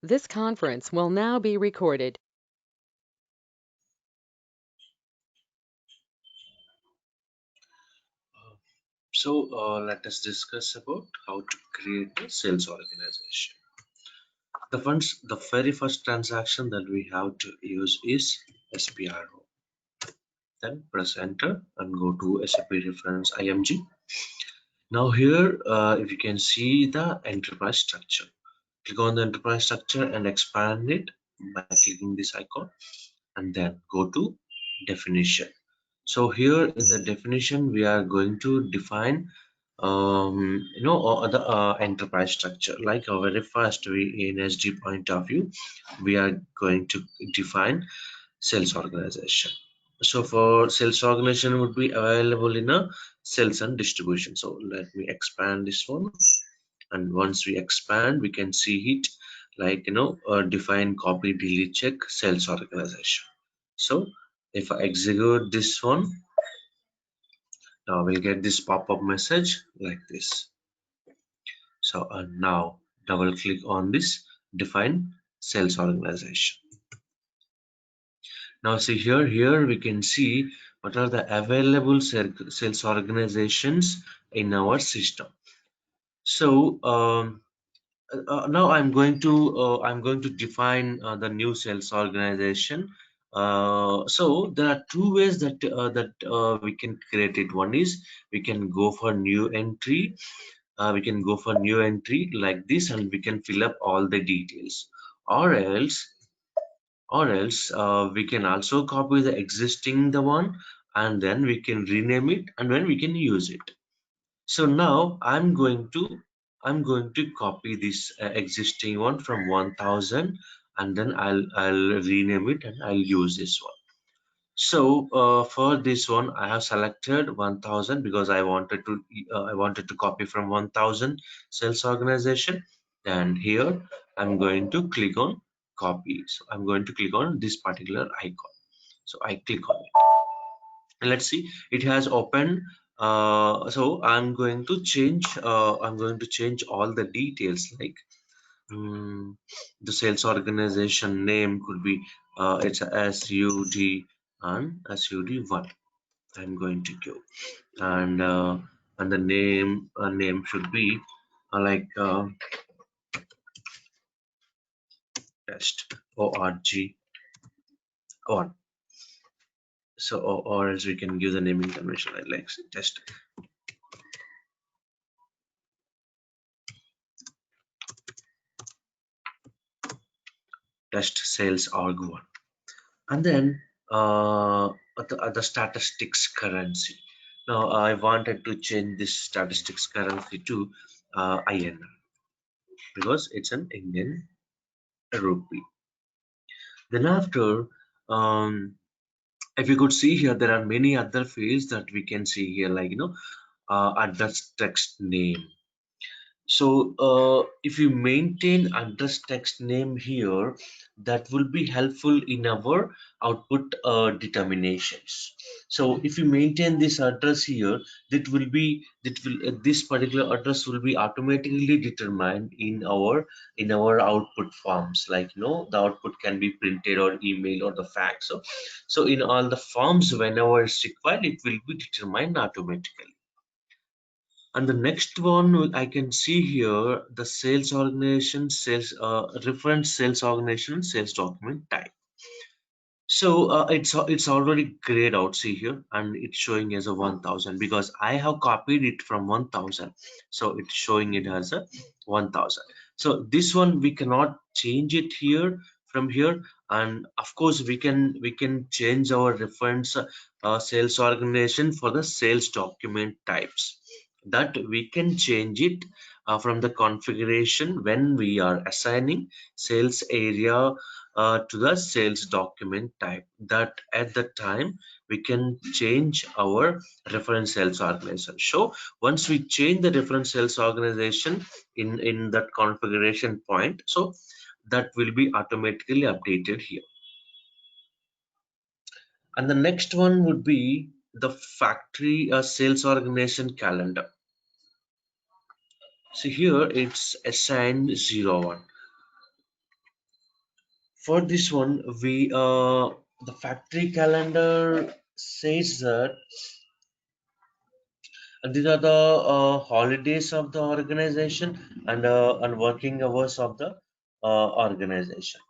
This conference will now be recorded. Let us discuss about how to create a sales organization. The very first transaction that we have to use is SPRO. Then press enter and go to SAP reference IMG. Now here, if you can see the enterprise structure, click on the enterprise structure and expand it by clicking this icon, and then go to definition. So here in the definition, we are going to define the enterprise structure. Like very first, we in SD point of view, we are going to define sales organization. So for sales organization would be available in a sales and distribution. So let me expand this one, and once we expand, we can see it like define, copy, delete, check sales organization. So if I execute this one, now we'll get this pop-up message like this. So now double click on this define sales organization. Now see here we can see what are the available sales organizations in our system. So now I'm going to define the new sales organization. So there are two ways that we can create it. One is we can go for new entry. We can go for new entry like this, and we can fill up all the details. Or else we can also copy the existing the one, and then we can rename it, and then we can use it. So now I'm going to copy this existing one from 1000, and then I'll rename it and I'll use this one. So for this one, I have selected 1000 because I wanted to copy from 1000 sales organization. And here I'm going to click on copy. So I'm going to click on this particular icon. So I click on it. And let's see, it has opened. So I'm going to change all the details, like the sales organization name could be it's a SUD and SUD1. I'm going to go, and the name should be like test org1. So or else we can give the naming convention like test sales org1. And then the statistics currency. Now I wanted to change this statistics currency to INR because it's an Indian rupee. Then after, if you could see here, there are many other fields that we can see here, like address text name. So if you maintain address text name here, that will be helpful in our output determinations. So if you maintain this address here, this particular address will be automatically determined in our output forms, like the output can be printed or email or the fax. So in all the forms, whenever it's required, it will be determined automatically. And the next one, I can see here the sales organization, sales reference sales organization, sales document type. So it's already grayed out, see here, and it's showing as a 1000 because I have copied it from 1000. So it's showing it as a 1000. So this one we cannot change it here from here, and of course we can change our reference sales organization for the sales document types. That we can change it from the configuration when we are assigning sales area to the sales document type. That at that time we can change our reference sales organization. So once we change the reference sales organization in that configuration point, so that will be automatically updated here. And the next one would be the factory sales organization calendar. So here it's assigned 01. For this one, we the factory calendar says that these are the holidays of the organization and working hours of the organization.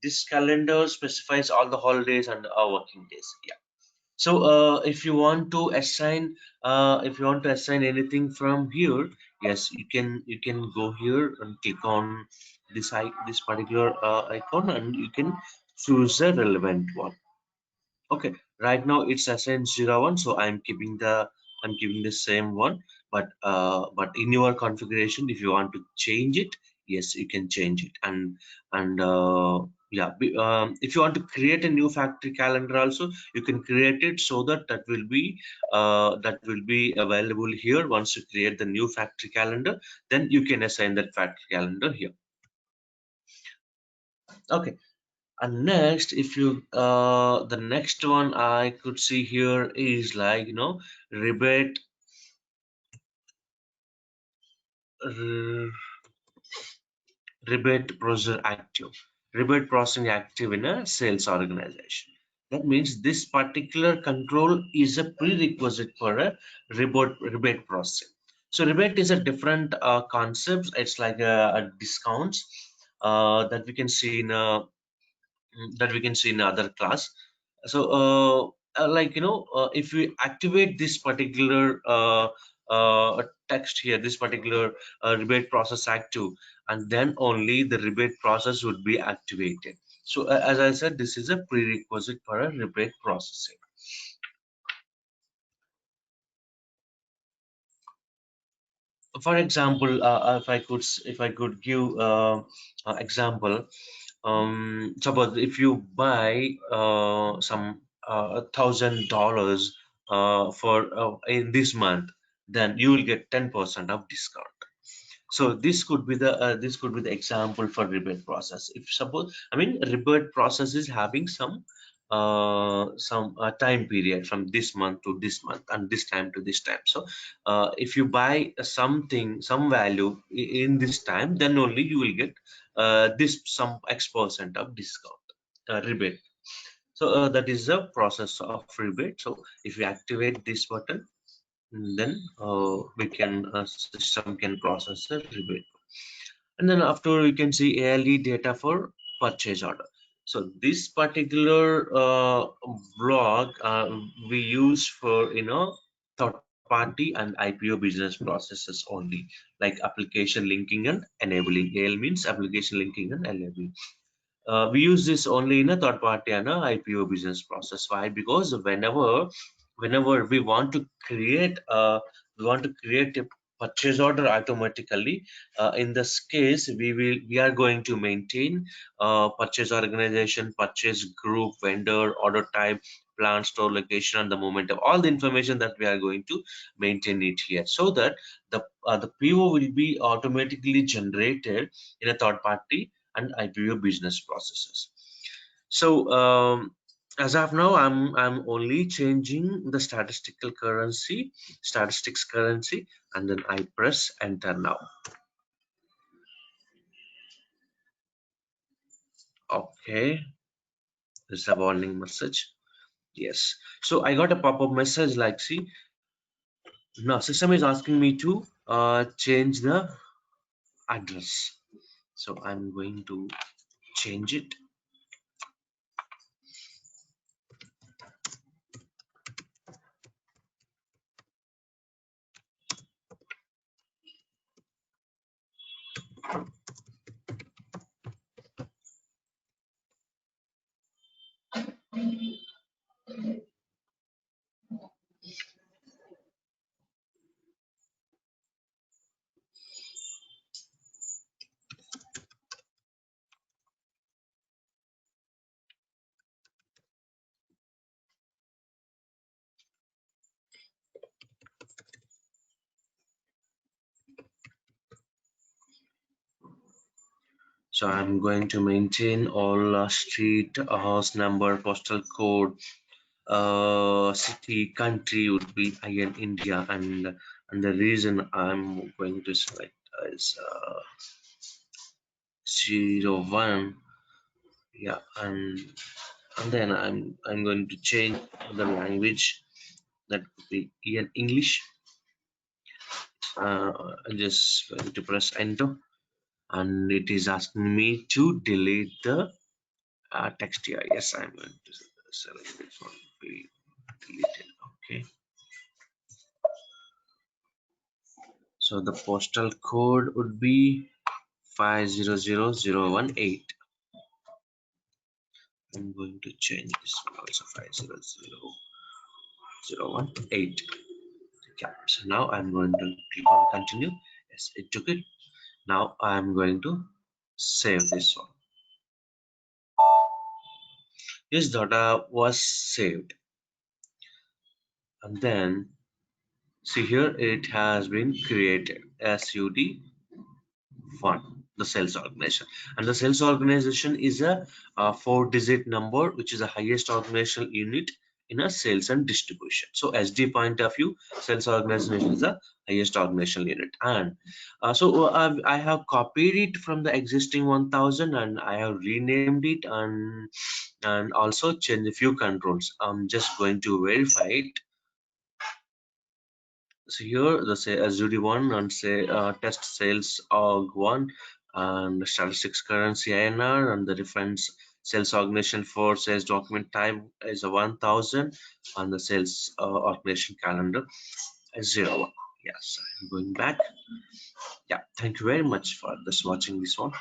This calendar specifies all the holidays and working days. Yeah. So if you want to assign anything from here, yes, you can go here and click on this particular icon, and you can choose the relevant one. Okay, right now it's assigned 01, so I'm keeping the same one. But in your configuration, if you want to change it, yes, you can change it. And yeah, if you want to create a new factory calendar also, you can create it, so that will be available here. Once you create the new factory calendar, then you can assign that factory calendar here. Okay. And next, if you the next one I could see here is like, rebate r- rebate processor active, rebate processing active in a sales organization. That means this particular control is a prerequisite for a rebate processing. So rebate is a different concept. It's like a discounts that we can see in other class. So like, if we activate this particular text here, this particular rebate process active, and then only the rebate process would be activated. So as I said, this is a prerequisite for a rebate processing. For example, if I could give example. Suppose if you buy some $1,000 for in this month, then you will get 10% of discount. So this could be the example for rebate process. If suppose, I mean, rebate process is having some time period from this month to this month and this time to this time. So if you buy something, some value in this time, then only you will get this some X% of discount, rebate. So that is the process of rebate. So if you activate this button, then system can process the rebate. And then after, you can see ALE data for purchase order. So this particular block we use for, third party and IPO business processes only, like application linking and enabling. AL means application linking and enabling. We use this only in a third party and a IPO business process. Why? Because whenever we want to create a purchase order automatically. In this case, we are going to maintain purchase organization, purchase group, vendor, order type, plant, store location, and the momentum. All the information that we are going to maintain it here, so that the PO will be automatically generated in a third party and IPO business processes. So as of now, I'm only changing the statistics currency, and then I press enter now. Okay, this is a warning message. Yes. So I got a pop-up message like, see, now system is asking me to change the address. So I'm going to change it. So I'm going to maintain all street, house number, postal code, city, country would be IN India, and the reason I'm going to select is 01. Yeah, and then I'm going to change the language. That could be in English. I'm just going to press enter, and it is asking me to delete the text here. Yes, I'm going to select this one. Be deleted. Okay. So the postal code would be 500018. I'm going to change this one also 500018. Yeah. So now I'm going to click on continue. Yes, it took it. Now I'm going to save this one. This data was saved, and then see here it has been created SUD1, the sales organization, and the sales organization is a, 4-digit number, which is the highest organizational unit in a sales and distribution. So SD point of view, sales organization is the highest organizational unit, and I have copied it from the existing 1000 and I have renamed it, and also change a few controls. I'm just going to verify it. So here the say Azure one, and say test sales org one, and statistics currency INR, and the reference sales organization for sales document type is a 1000, and the sales organization calendar is 01. Yes, I'm going back. Yeah, thank you very much for this watching this one.